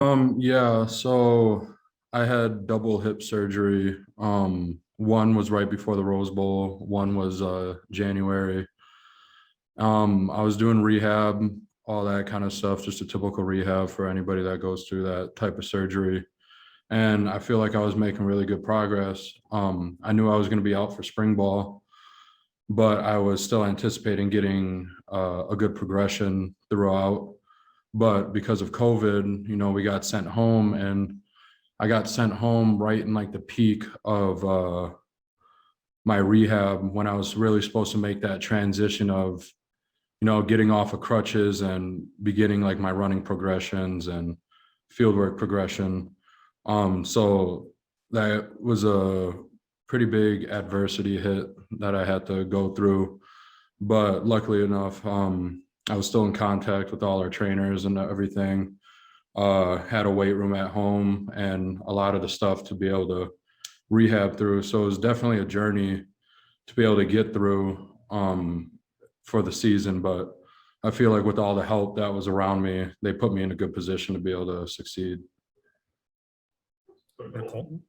Yeah, so I had double hip surgery. One was right before the Rose Bowl, one was January. I was doing rehab, all that kind of stuff, just a typical rehab for anybody that goes through that type of surgery. And I feel like I was making really good progress. I knew I was going to be out for spring ball, but I was still anticipating getting a good progression throughout. But because of COVID, we got sent home, and I got sent home right in like the peak of my rehab when I was really supposed to make that transition of, getting off of crutches and beginning like my running progressions and fieldwork progression. So that was a pretty big adversity hit that I had to go through. But luckily enough, I was still in contact with all our trainers and everything. Had a weight room at home and a lot of the stuff to be able to rehab through. So it was definitely a journey to be able to get through for the season. But I feel like with all the help that was around me, they put me in a good position to be able to succeed. Colton?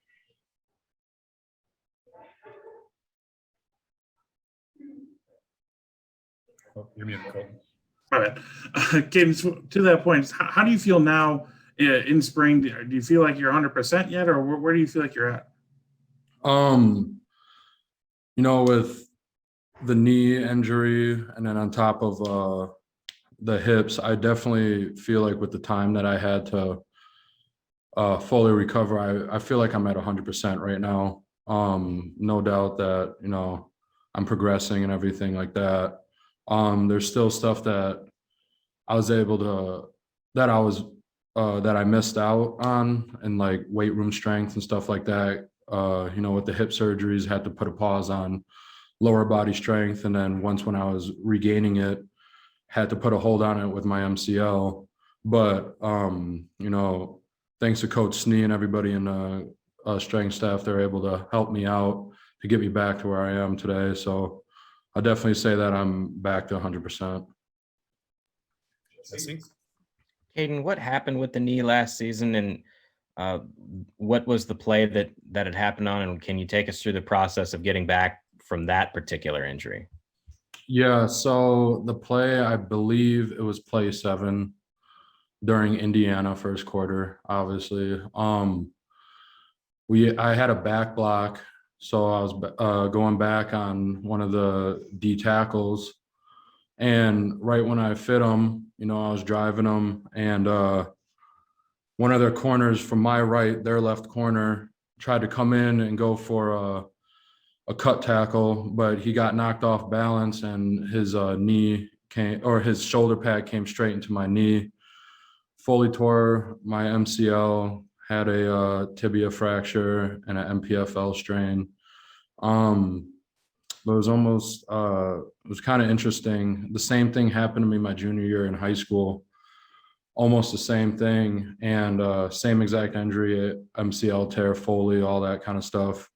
Oh, you're muted, Colton. All right. Kayden, to that point, how do you feel now in spring? Do you feel like you're 100% yet, or where do you feel like you're at? With the knee injury and then on top of the hips, I definitely feel like with the time that I had to fully recover, I feel like I'm at 100% right now. No doubt that, I'm progressing and everything like that. There's still stuff that I was able to, that I was, that I missed out on, and like weight room strength and stuff like that. With the hip surgeries, had to put a pause on lower body strength. And then once when I was regaining it, had to put a hold on it with my MCL. But, thanks to Coach Snee and everybody in the strength staff, they're able to help me out to get me back to where I am today. So I definitely say that I'm back to 100%. Kayden, what happened with the knee last season, and what was the play that had happened on, and can you take us through the process of getting back from that particular injury? Yeah, so the play, I believe it was play 7 during Indiana first quarter, obviously. I had a back block, so I was going back on one of the D tackles, and right when I fit them, I was driving them, and one of their corners from my right, their left corner, tried to come in and go for a cut tackle, but he got knocked off balance, and his knee came, or his shoulder pad came straight into my knee. Fully tore my MCL, had a tibia fracture and an MPFL strain. But it was kind of interesting. The same thing happened to me my junior year in high school, almost the same thing, and same exact injury, MCL tear, Foley, all that kind of stuff.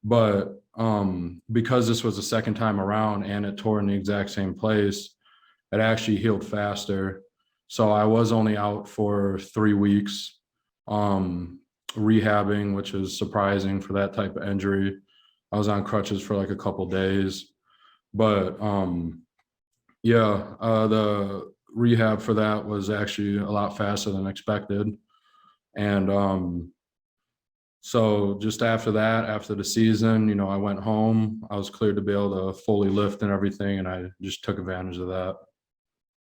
But because this was the second time around and it tore in the exact same place, it actually healed faster. So I was only out for 3 weeks rehabbing, which is surprising for that type of injury. I was on crutches for like a couple days, but the rehab for that was actually a lot faster than expected. And so just after that, after the season, I went home. I was cleared to be able to fully lift and everything, and I just took advantage of that.